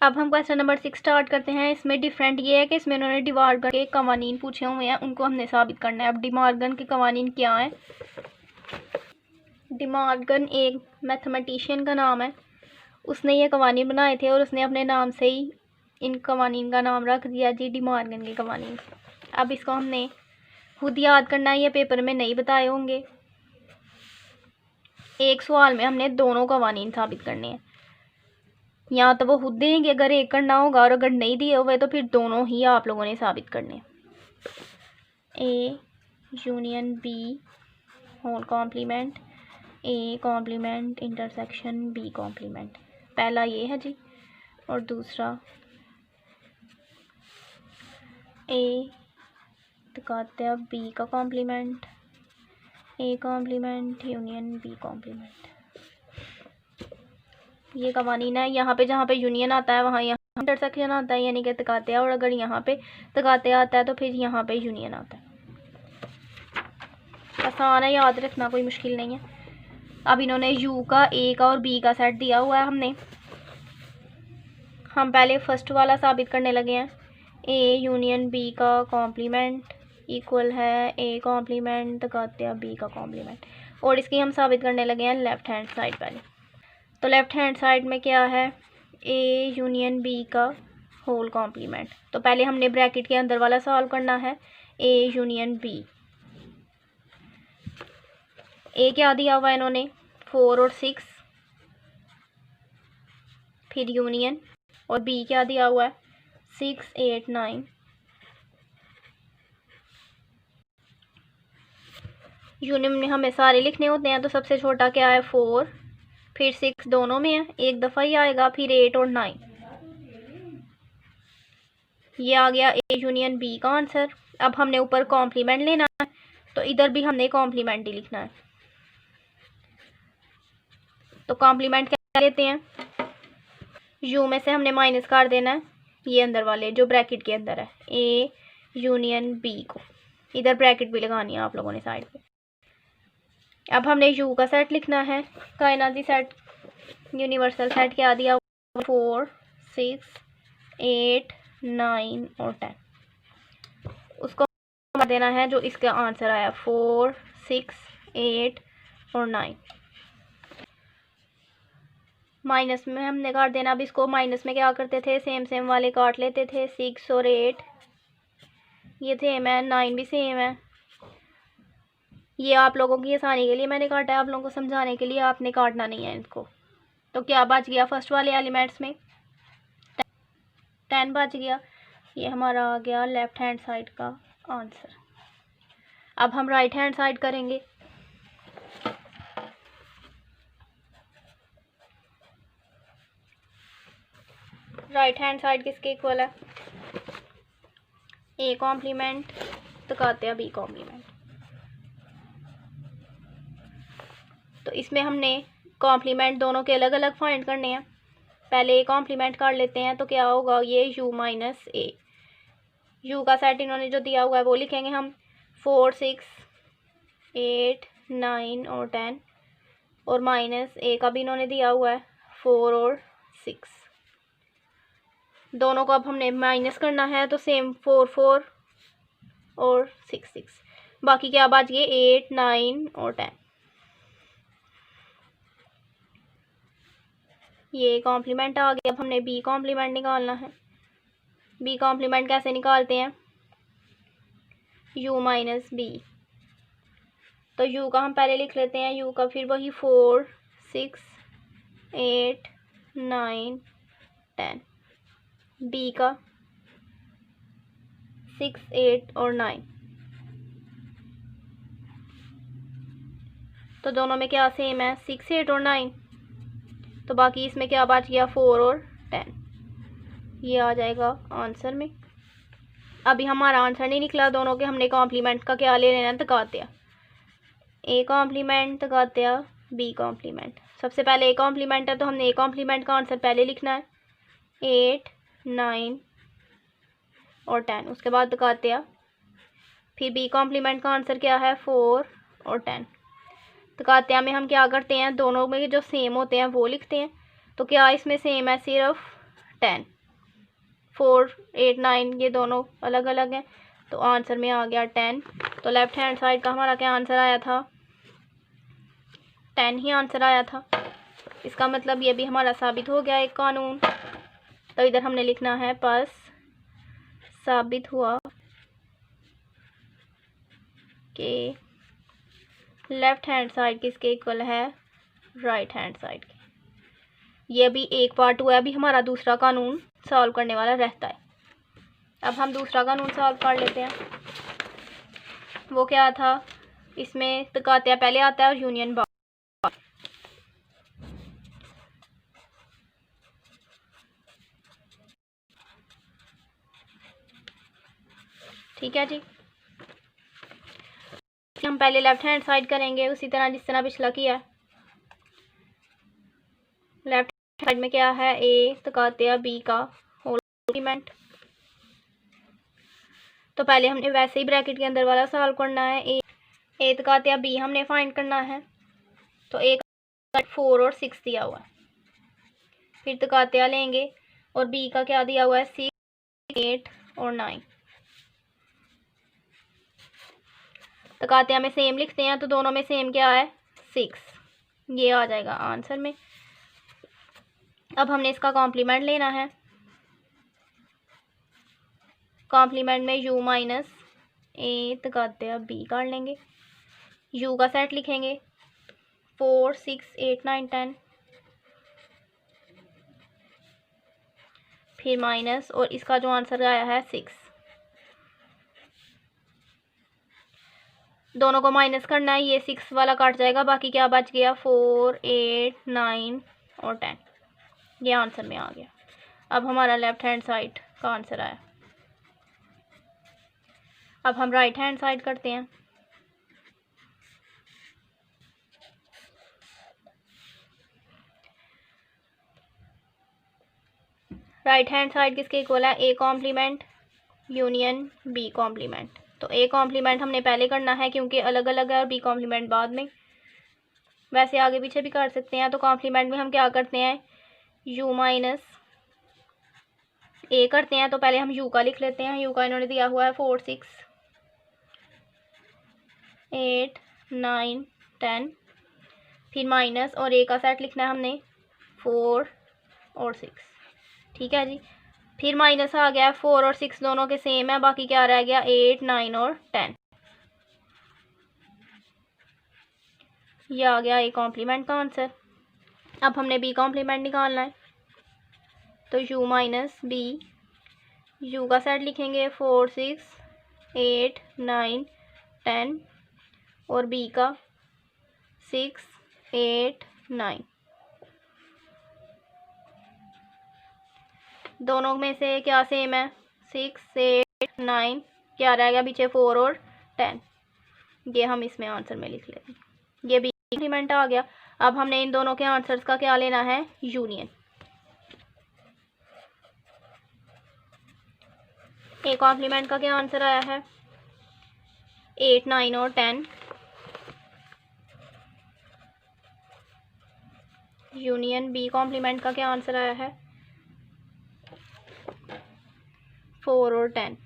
अब हम question number 6 start करते हैं। इसमें डिफरेंट ये है कि इसमें उन्होंने डिमॉर्गन के कवानीन पूछे हुए हैं, उनको हमने साबित करना है। अब डिमॉर्गन के कवानीन क्या है? डिमॉर्गन एक मैथमेटिशियन का नाम है, उसने ये कवानीन बनाए थे और उसने अपने नाम से ही इन कवानीन का नाम रख दिया जी, डिमॉर्गन के कवानीन। अब इसको हमने खुद याद करना है, ये पेपर में नहीं बताए होंगे। एक सवाल में हमने दोनों कवानीन साबित करने हैं। या तो वो खुद देंगे अगर एक करना होगा, और अगर नहीं दिए हुए तो फिर दोनों ही आप लोगों ने साबित करने। A union B whole complement, A complement intersection B complement, पहला ये है जी। और दूसरा ए दिखाते हैं बी का complement, A complement union B complement. ये कवानीन है। यहाँ पे जहाँ पे यूनियन आता है वहाँ यहाँ इंटरसेक्शन आता है, यानी कि तकाते, और अगर यहाँ पे तकाते आता है तो फिर यहाँ पे यूनियन आता है। आसान है, याद रखना, कोई मुश्किल नहीं है। अब इन्होंने यू का, ए का और बी का सेट दिया हुआ है हमने। हम पहले फर्स्ट वाला साबित करने लगे हैं। ए यूनियन बी का कॉम्प्लीमेंट इक्वल है ए कॉम्प्लीमेंट तकाते बी का कॉम्प्लीमेंट, और इसकी हम साबित करने लगे हैं लेफ्ट हैंड साइड पहले। तो लेफ्ट हैंड साइड में क्या है? ए यूनियन बी का होल कॉम्प्लीमेंट। तो पहले हमने ब्रैकेट के अंदर वाला सॉल्व करना है, ए यूनियन बी। ए क्या दिया हुआ है इन्होंने? 4 और 6, फिर यूनियन, और बी क्या दिया हुआ है? 6, 8, 9। यूनियन में हमें सारे लिखने होते हैं, तो सबसे छोटा क्या है? 4, फिर 6 दोनों में है, एक दफ़ा ही आएगा, फिर 8 और 9। ये आ गया ए यूनियन बी का आंसर। अब हमने ऊपर कॉम्प्लीमेंट लेना है, तो इधर भी हमने कॉम्प्लीमेंट ही लिखना है। तो कॉम्प्लीमेंट क्या लेते हैं? यू में से हमने माइनस कर देना है ये अंदर वाले जो ब्रैकेट के अंदर है, ए यूनियन बी को। इधर ब्रैकेट भी लगानी है आप लोगों ने साइड पे। अब हमने यू का सेट लिखना है, कायनाती सेट, यूनिवर्सल सेट क्या दिया? 4, 6, 8, 9 और 10। उसको देना है जो इसका आंसर आया, 4, 6, 8 और 9। माइनस में हमने काट देना। अब इसको माइनस में क्या करते थे? सेम सेम वाले काट लेते थे। 6 और 8 ये सेम है, 9 भी सेम है। ये आप लोगों की आसानी के लिए मैंने काटा है, आप लोगों को समझाने के लिए आपने काटना नहीं है इसको। तो क्या बच गया फर्स्ट वाले एलिमेंट्स में? 10 बच गया। ये हमारा आ गया लेफ्ट हैंड साइड का आंसर। अब हम राइट हैंड साइड करेंगे। राइट हैंड साइड किसके इक्वल है? ए कॉम्प्लीमेंट तकाते बी कॉम्प्लीमेंट। तो इसमें हमने कॉम्प्लीमेंट दोनों के अलग अलग फाइंड करने हैं। पहले ए कॉम्प्लीमेंट कर लेते हैं, तो क्या होगा? ये यू माइनस ए। यू का सेट इन्होंने जो दिया हुआ है वो लिखेंगे हम, 4, 6, 8, 9 और 10, और माइनस ए का भी इन्होंने दिया हुआ है 4 और 6। दोनों को अब हमने माइनस करना है, तो सेम 4, 4 और 6, 6। बाकी क्या बच गए? 8, 9 और 10। ये कॉम्प्लीमेंट आ गया। अब हमने बी कॉम्प्लीमेंट निकालना है। बी कॉम्प्लीमेंट कैसे निकालते हैं? U minus B. तो यू का हम पहले लिख लेते हैं, यू का फिर वही 4, 6, 8, 9, 10। बी का 6, 8 और 9। तो दोनों में क्या सेम है? 6, 8 और 9। तो बाकी इसमें क्या बच गया? 4 और 10। ये आ जाएगा आंसर में। अभी हमारा आंसर नहीं निकला, दोनों के हमने कॉम्प्लीमेंट का क्या ले लेना है? तकात्या। ए कॉम्प्लीमेंट तकात्या बी कॉम्प्लीमेंट। सबसे पहले ए कॉम्प्लीमेंट है, तो हमने ए कॉम्प्लीमेंट का आंसर पहले लिखना है, 8, 9 और 10। उसके बाद तकात्या। फिर बी कॉम्प्लीमेंट का आंसर क्या है? 4 और 10। तकात्या में हम क्या करते हैं? दोनों में जो सेम होते हैं वो लिखते हैं। तो क्या इसमें सेम है? सिर्फ 10। 4, 8, 9 ये दोनों अलग अलग हैं, तो आंसर में आ गया 10। तो लेफ़्ट हैंड साइड का हमारा क्या आंसर आया था? 10 ही आंसर आया था। इसका मतलब ये भी हमारा साबित हो गया एक कानून। तो इधर हमने लिखना है बस साबित हुआ कि लेफ़्ट हैंड साइड किसके इक्वल है? राइट हैंड साइड के। ये भी एक पार्ट हुआ है, अभी हमारा दूसरा कानून सॉल्व करने वाला रहता है। अब हम दूसरा कानून सॉल्व कर लेते हैं। वो क्या था? इसमें तकातिया पहले आता है और यूनियन बाद। ठीक है जी, हम पहले लेफ्ट हैंड साइड करेंगे उसी तरह जिस तरह पिछला किया। लेफ्ट साइड में क्या है? ए तकातिया बी का होल कॉम्प्लीमेंट। तो पहले हमने वैसे ही ब्रैकेट के अंदर वाला सॉल्व करना है। ए तकातिया बी हमने फाइंड करना है। तो ए का 4 और 6 दिया हुआ है, फिर तकातिया लेंगे और बी का क्या दिया हुआ है? 6, 8 और 9। तकातिया में सेम लिखते हैं, तो दोनों में सेम क्या है? 6। ये आ जाएगा आंसर में। अब हमने इसका कॉम्प्लीमेंट लेना है। कॉम्प्लीमेंट में u माइनस ए तकातिया बी कर लेंगे। u का सेट लिखेंगे 4, 6, 8, 9, 10, फिर माइनस और इसका जो आंसर आया है 6। दोनों को माइनस करना है, ये 6 वाला कट जाएगा, बाकी क्या बच गया? 4, 8, 9 और 10। ये आंसर में आ गया। अब हमारा लेफ्ट हैंड साइड का आंसर आया। अब हम राइट हैंड साइड करते हैं। राइट हैंड साइड किसके इक्वल है? A complement union B complement. तो ए कॉम्प्लीमेंट हमने पहले करना है क्योंकि अलग अलग है, और बी कॉम्प्लीमेंट बाद में। वैसे आगे पीछे भी कर सकते हैं। तो कॉम्प्लीमेंट में हम क्या करते हैं? u माइनस ए करते हैं। तो पहले हम u का लिख लेते हैं। u का इन्होंने दिया हुआ है 4, 6, 8, 9, 10, फिर माइनस और ए का सेट लिखना है हमने 4 और 6। ठीक है जी, फिर माइनस आ गया। 4 और 6 दोनों के सेम है, बाकी क्या रह गया? 8, 9 और 10। ये आ गया ए कॉम्प्लीमेंट का आंसर। अब हमने बी कॉम्प्लीमेंट निकालना है। तो u माइनस बी, u का सेट लिखेंगे 4, 6, 8, 9, 10 और b का 6, 8, 9। दोनों में से क्या सेम है? 6, 8, 9, क्या रह गया पीछे? 4 और 10। ये हम इसमें आंसर में लिख लेते हैं। ये बी कॉम्प्लीमेंट आ गया। अब हमने इन दोनों के आंसर्स का क्या लेना है? यूनियन। ए कॉम्प्लीमेंट का क्या आंसर आया है? 8, 9 और 10। यूनियन बी कॉम्प्लीमेंट का क्या आंसर आया है? 4 और 10।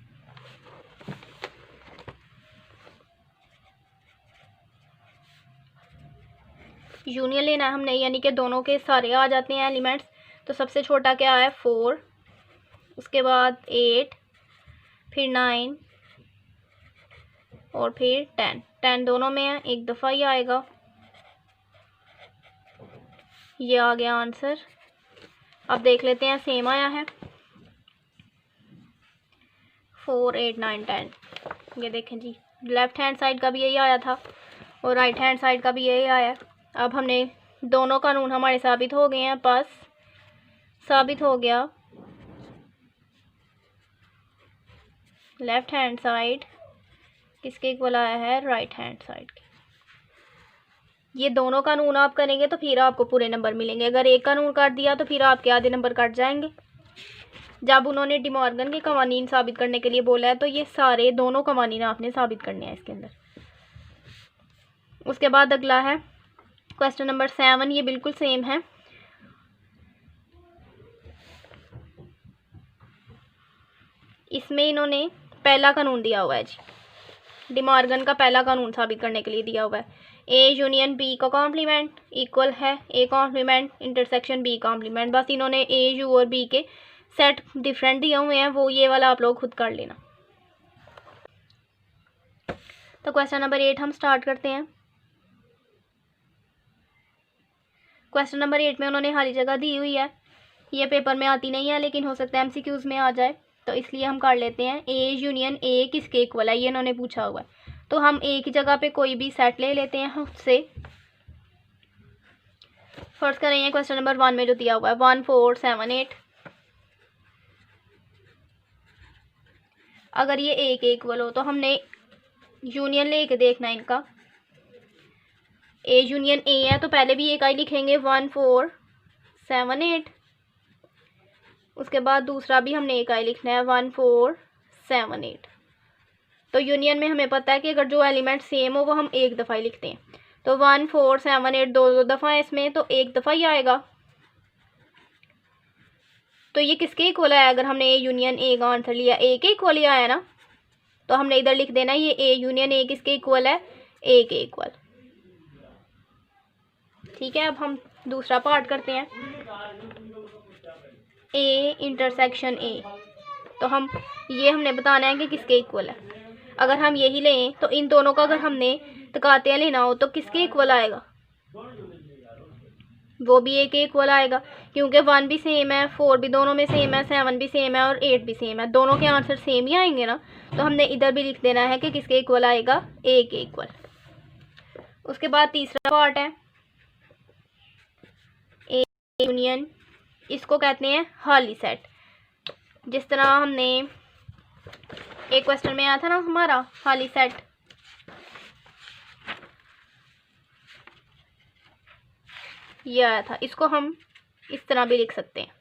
यूनियन लेना है हमने, यानी कि दोनों के सारे आ जाते हैं एलिमेंट्स। तो सबसे छोटा क्या है? 4, उसके बाद 8, फिर 9 और फिर 10। 10 दोनों में है, एक दफ़ा ही आएगा। ये आ गया आंसर। अब देख लेते हैं सेम आया है। 4, 8, 9, 10। ये देखें जी, लेफ़्ट हैंड साइड का भी यही आया था और राइट हैंड साइड का भी यही आया। अब हमने दोनों कानून हमारे साबित हो गए हैं। बस साबित हो गया लेफ़्ट हैंड साइड किसके इक्वल आया है? राइट हैंड साइड के। ये दोनों कानून आप करेंगे तो फिर आपको पूरे नंबर मिलेंगे। अगर एक कानून काट दिया तो फिर आपके आधे नंबर कट जाएंगे। जब उन्होंने डिमॉर्गन के कवानीन साबित करने के लिए बोला है, तो ये सारे दोनों कवानीन आपने साबित करने हैं इसके अंदर। उसके बाद अगला है क्वेश्चन नंबर 7। ये बिल्कुल सेम है। इसमें इन्होंने पहला कानून दिया हुआ है जी, डिमॉर्गन का पहला कानून साबित करने के लिए दिया हुआ है। ए यूनियन बी का कॉम्प्लीमेंट इक्वल है A complement intersection B complement. बस इन्होंने ए यू और बी के सेट डिफरेंट दिए हुए हैं, वो ये वाला आप लोग खुद कर लेना। तो क्वेश्चन नंबर 8 हम स्टार्ट करते हैं। क्वेश्चन नंबर 8 में उन्होंने खाली जगह दी हुई है, ये पेपर में आती नहीं है लेकिन हो सकता है एमसीक्यूज में आ जाए, तो इसलिए हम कर लेते हैं ए यूनियन ए किसके इक्वल है, ये इन्होंने पूछा हुआ है। तो हम ए की जगह पे कोई भी सेट ले लेते हैं उससे। फर्स्ट करेंगे क्वेश्चन नंबर 1 में जो दिया हुआ है 1 4 7 8। अगर ये ए के इक्वल हो तो हमने यूनियन लेके देखना है इनका। ए यूनियन ए है तो पहले भी एक आई लिखेंगे 1 4 7 8। उसके बाद दूसरा भी हमने एक आई लिखना है 1 4 7 8। तो यूनियन में हमें पता है कि अगर जो एलिमेंट सेम हो वो हम एक दफ़ा ही लिखते हैं। तो 1 4 7 8 दो दफ़ा है इसमें, तो एक दफ़ा ही आएगा। तो ये किसके इक्वल है? अगर हमने ए यूनियन ए का आंसर लिया, ए के इक्वल ही आया ना, तो हमने इधर लिख देना ये ए यूनियन ए किसके इक्वल है? ए के इक्वल। ठीक है, अब हम दूसरा पार्ट करते हैं, ए इंटरसेक्शन ए। तो हम ये हमने बताना है कि किसके इक्वल है। अगर हम यही लें तो इन दोनों का अगर हमने तकाते लेना हो तो किसके इक्वल आएगा? वो भी ए के इक्वल आएगा, क्योंकि 1 भी सेम है, 4 भी दोनों में सेम है, 7 भी सेम है और 8 भी सेम है, दोनों के आंसर सेम ही आएंगे ना। तो हमने इधर भी लिख देना है कि किसके इक्वल आएगा? ए के इक्वल। उसके बाद तीसरा पार्ट है ए यूनियन, इसको कहते हैं हाली सेट। जिस तरह हमने एक क्वेश्चन में आया था ना हमारा हाली सेट, ये आया था, इसको हम इस तरह भी लिख सकते हैं।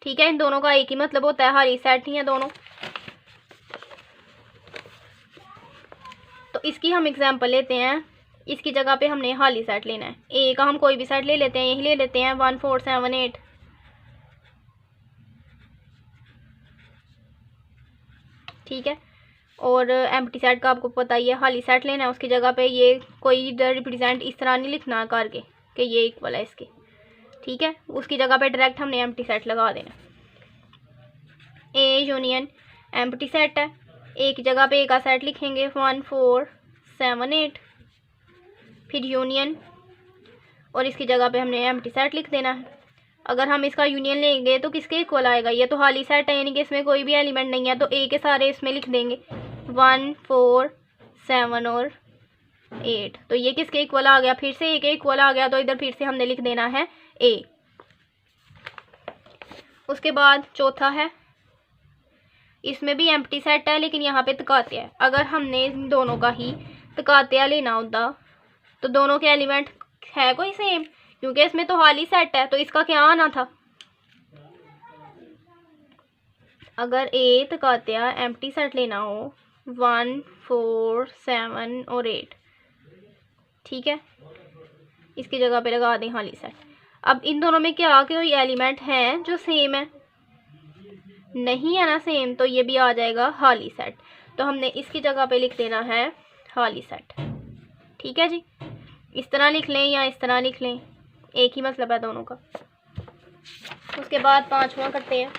ठीक है, इन दोनों का एक ही मतलब होता है, हाली सेट ही है दोनों। तो इसकी हम एग्जांपल लेते हैं, इसकी जगह पे हमने हाली सेट लेना है। ए का हम कोई भी सेट ले लेते हैं, यही ले लेते हैं 1 4 7 8। ठीक है, और एम्प्टी सेट का आपको पता ही है, हाली सेट लेना है, उसकी जगह पे ये कोई रिप्रेजेंट इस तरह नहीं लिखना करके कि ये इक्वल है इसके। ठीक है, उसकी जगह पे डायरेक्ट हमने एम्प्टी सेट लगा देना। ए यूनियन एम्प्टी सेट है, ए की जगह पे ए का सेट लिखेंगे 1 4 7 8, फिर यूनियन, और इसकी जगह पे हमने एम्प्टी सेट लिख देना है। अगर हम इसका यूनियन लेंगे तो किसके इक्वल आएगा? ये तो हाली सेट है, यानी कि इसमें कोई भी एलिमेंट नहीं है, तो ए के सारे इसमें लिख देंगे 1 4 7 और 8। तो ये किसके इक्वल आ गया? फिर से ए के इक्वल आ गया, तो इधर फिर से हमने लिख देना है ए। उसके बाद चौथा है, इसमें भी एम्प्टी सेट है लेकिन यहाँ पे तकाते है। अगर हमने इन दोनों का ही तकाते लेना होता तो दोनों के एलिमेंट है कोई सेम, क्योंकि इसमें तो हाली सेट है, तो इसका क्या आना था? अगर ए तकातिया एम्प्टी सेट लेना हो 1 4 7 और 8, ठीक है, इसकी जगह पे लगा दें हाली सेट। अब इन दोनों में क्या कोई एलिमेंट हैं जो सेम है? नहीं है ना सेम, तो ये भी आ जाएगा हाली सेट। तो हमने इसकी जगह पे लिख देना है हाली सेट। ठीक है जी, इस तरह लिख लें या इस तरह लिख लें, एक ही मतलब है दोनों का। उसके बाद पांचवा करते हैं,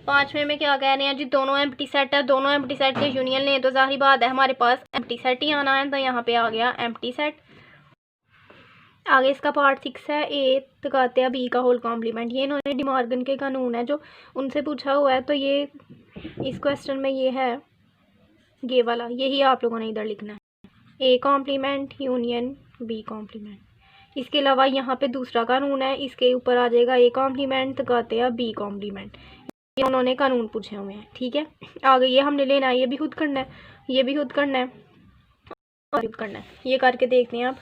पांचवें में क्या कह रहे हैं जी? दोनों एम्प्टी सेट है, दोनों एम्प्टी सेट के यूनियन लें तो जाहिर बात है हमारे पास एम्प्टी सेट ही आना है, तो यहाँ पे आ गया एम्प्टी सेट। आगे इसका पार्ट 6 है, ए तकातिया बी का होल कॉम्प्लीमेंट। ये इन्होंने डिमॉर्गन के कानून है जो उनसे पूछा हुआ है, तो ये इस क्वेश्चन में ये है, ये वाला, यही आप लोगों ने इधर लिखना है, A complement union B complement. इसके अलावा यहाँ पे दूसरा कानून है, इसके ऊपर आ जाएगा ए कॉम्प्लीमेंट तकातिया बी कॉम्प्लीमेंट। ये उन्होंने कानून पूछे हुए हैं। ठीक है, आगे ये हमने लेना है, ये भी खुद करना है, ये भी खुद करना है और खुद करना है। ये करके देखते हैं आप।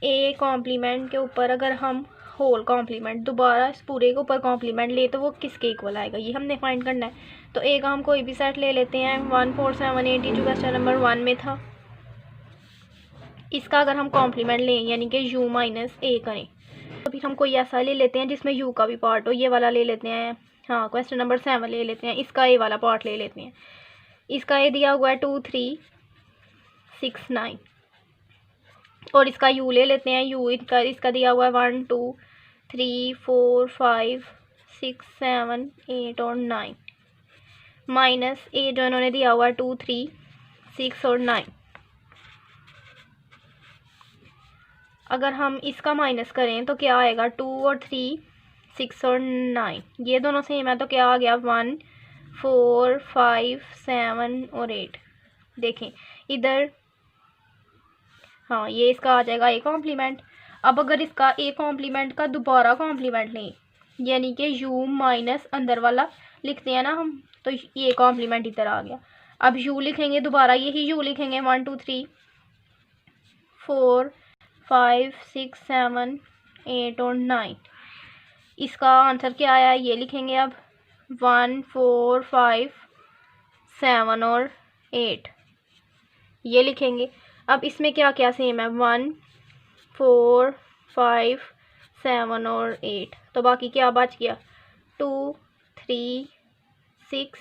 ए कॉम्प्लीमेंट के ऊपर अगर हम होल कॉम्प्लीमेंट दोबारा इस पूरे के ऊपर कॉम्प्लीमेंट ले तो वो किसके इक्वल आएगा, ये हमने फाइंड करना है। तो ए का हम कोई भी सेट ले लेते हैं 1 4 7 8, जो क्वेश्चन नंबर 1 में था। इसका अगर हम कॉम्प्लीमेंट लें यानी कि u माइनस ए करें तो फिर हम कोई ऐसा ले लेते हैं जिसमें u का भी पार्ट हो। ये वाला ले लेते हैं, हाँ क्वेश्चन नंबर 7 ले लेते हैं, इसका ए वाला पार्ट ले लेते हैं। इसका ए दिया हुआ है 2 3 6 9 और इसका u ले लेते हैं। u इसका दिया हुआ है 1 2 3 4 5 6 7 8 और 9 माइनस ए जो इन्होंने दिया हुआ है 2 3 6 और 9। अगर हम इसका माइनस करें तो क्या आएगा 2 और 3 6 और 9, ये दोनों सेम है तो क्या आ गया 1 4 5 7 और 8। देखें इधर, हाँ ये इसका आ जाएगा ए कॉम्प्लीमेंट। अब अगर इसका ए कॉम्प्लीमेंट का दोबारा कॉम्प्लीमेंट लें यानी कि u माइनस अंदर वाला लिखते हैं ना हम, तो ये कॉम्प्लीमेंट इधर आ गया। अब u लिखेंगे दोबारा, यही u लिखेंगे 1 2 3 4 5 6 7 8 और 9। इसका आंसर क्या आया ये लिखेंगे अब 1 4 5 7 और 8 ये लिखेंगे। अब इसमें क्या क्या सेम है 1 4 5 7 और 8, तो बाकी क्या बच गया 2 3 6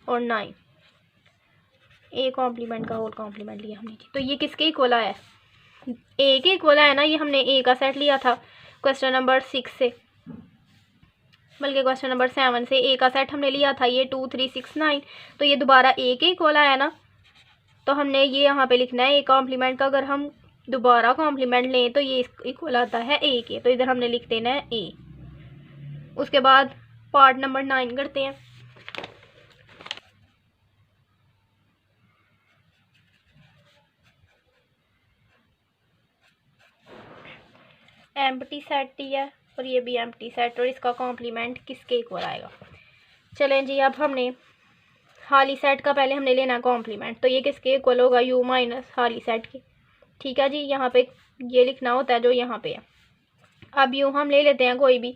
और 9। ए कॉम्प्लीमेंट का होल कॉम्प्लीमेंट लिया हमने। तो ये किसके इक्वल आया है, ए के इक्वल आया ना। ये हमने ए का सेट लिया था क्वेश्चन नंबर 6 से, बल्कि क्वेश्चन नंबर 7 से ए का सेट हमने लिया था ये 2 3 6 9, तो ये दोबारा ए के इक्वल आया ना। तो हमने ये यहाँ पे लिखना है ए कॉम्प्लीमेंट का अगर हम दोबारा कॉम्प्लीमेंट लें तो ये इक्वल आता है ए के, तो इधर हमने लिख देना है ए। उसके बाद पार्ट नंबर 9 करते हैं। एम्प्टी सेट दिया और ये भी एम्प्टी सेट, और इसका कॉम्प्लीमेंट किसके इक्वल आएगा। चलें जी, अब हमने खाली सेट का पहले हमने लेना कॉम्प्लीमेंट, तो ये किसके इक्वल होगा u माइनस खाली सेट के। ठीक है जी, यहाँ पे ये लिखना होता है जो यहाँ पे है। अब u हम ले लेते हैं कोई भी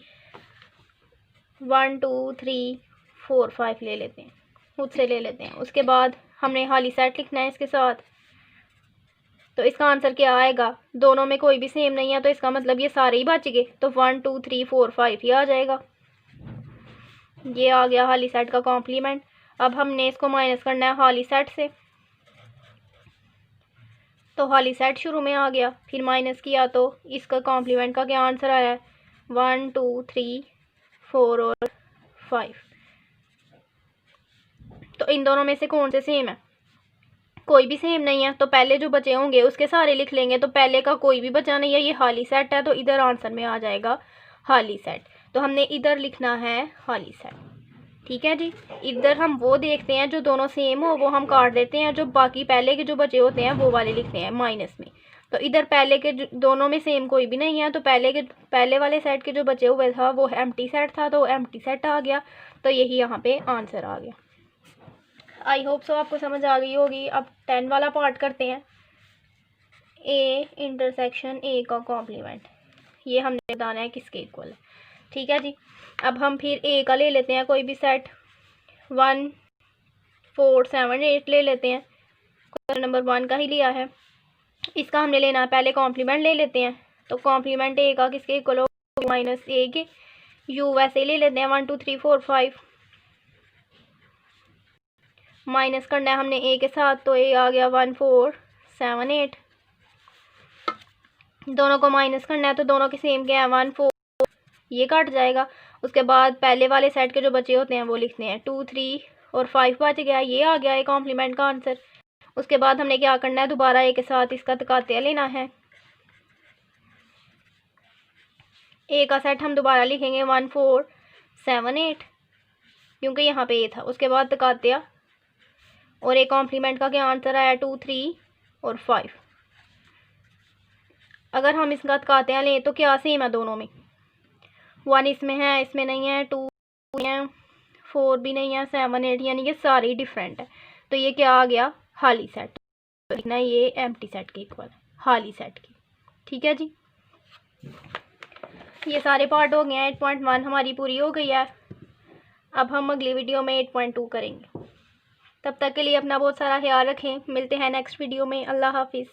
1 2 3 4 5 ले लेते हैं, खुद से ले लेते हैं। उसके बाद हमने खाली सेट लिखना है इसके साथ, तो इसका आंसर क्या आएगा, दोनों में कोई भी सेम नहीं है तो इसका मतलब ये सारे ही बच गए, तो 1 2 3 4 5 ही आ जाएगा। ये आ गया खाली सेट का कॉम्प्लीमेंट। अब हमने इसको माइनस करना है खाली सेट से, तो खाली सेट शुरू में आ गया, फिर माइनस किया तो इसका कॉम्प्लीमेंट का क्या आंसर आया है 1 2 3 4 और 5। तो इन दोनों में से कौन से सेम है, कोई भी सेम नहीं है, तो पहले जो बचे होंगे उसके सारे लिख लेंगे। तो पहले का कोई भी बचा नहीं है, ये खाली सेट है, तो इधर आंसर में आ जाएगा खाली सेट। तो हमने इधर लिखना है खाली सेट। ठीक है जी, इधर हम वो देखते हैं जो दोनों सेम हो वो हम काट देते हैं, जो बाकी पहले के जो बचे होते हैं वो वाले लिखते हैं माइनस में। तो इधर पहले के दोनों में सेम कोई भी नहीं है, तो पहले वाले सेट के जो बचे हुए था वो एम्प्टी सेट था, तो एम्प्टी सेट आ गया, तो यही यहाँ पे आंसर आ गया। आई होप सो आपको समझ आ गई होगी। अब 10 वाला पार्ट करते हैं, ए इंटरसेक्शन ए का कॉम्प्लीमेंट, ये हमने बताना है किसके इक्वल है। ठीक है जी, अब हम फिर ए का ले लेते हैं कोई भी सेट 1 4 7 8 ले लेते हैं, क्वेश्चन नंबर 1 का ही लिया है। इसका हमने लेना है पहले कॉम्प्लीमेंट ले लेते हैं, तो कॉम्प्लीमेंट ए का किसके इक्वल हो माइनस ए के। यू वैसे ही ले लेते हैं 1 2 3 4 5, माइनस करना है हमने ए के साथ, तो ए आ गया 1 4 7 8। दोनों को माइनस करना है तो दोनों के सेम क्या है 1 4, ये कट जाएगा। उसके बाद पहले वाले सेट के जो बचे होते हैं वो लिखते हैं 2 3 और 5 बच गया, ये आ गया ए कॉम्प्लीमेंट का आंसर। उसके बाद हमने क्या करना है, दोबारा ए के साथ इसका तकातिया लेना है। ए का सेट हम दोबारा लिखेंगे 1 4 7 8, क्योंकि यहाँ पे ए था। उसके बाद तकातिया, और ए कॉम्प्लीमेंट का क्या आंसर आया 2 3 और 5। अगर हम इसका तकातिया लें तो क्या सेम है दोनों में, 1 इसमें है इसमें नहीं है, 2 है 4 भी नहीं है, 7 8, यानी कि सारे डिफरेंट है। तो ये क्या आ गया खाली सेट, तो लिखना है ये एम्प्टी सेट के इक्वल खाली सेट की। ठीक है जी, ये सारे पार्ट हो गए हैं। 8.1 हमारी पूरी हो गई है। अब हम अगली वीडियो में 8.2 करेंगे। तब तक के लिए अपना बहुत सारा ख्याल रखें। मिलते हैं नेक्स्ट वीडियो में। अल्लाह हाफिज़।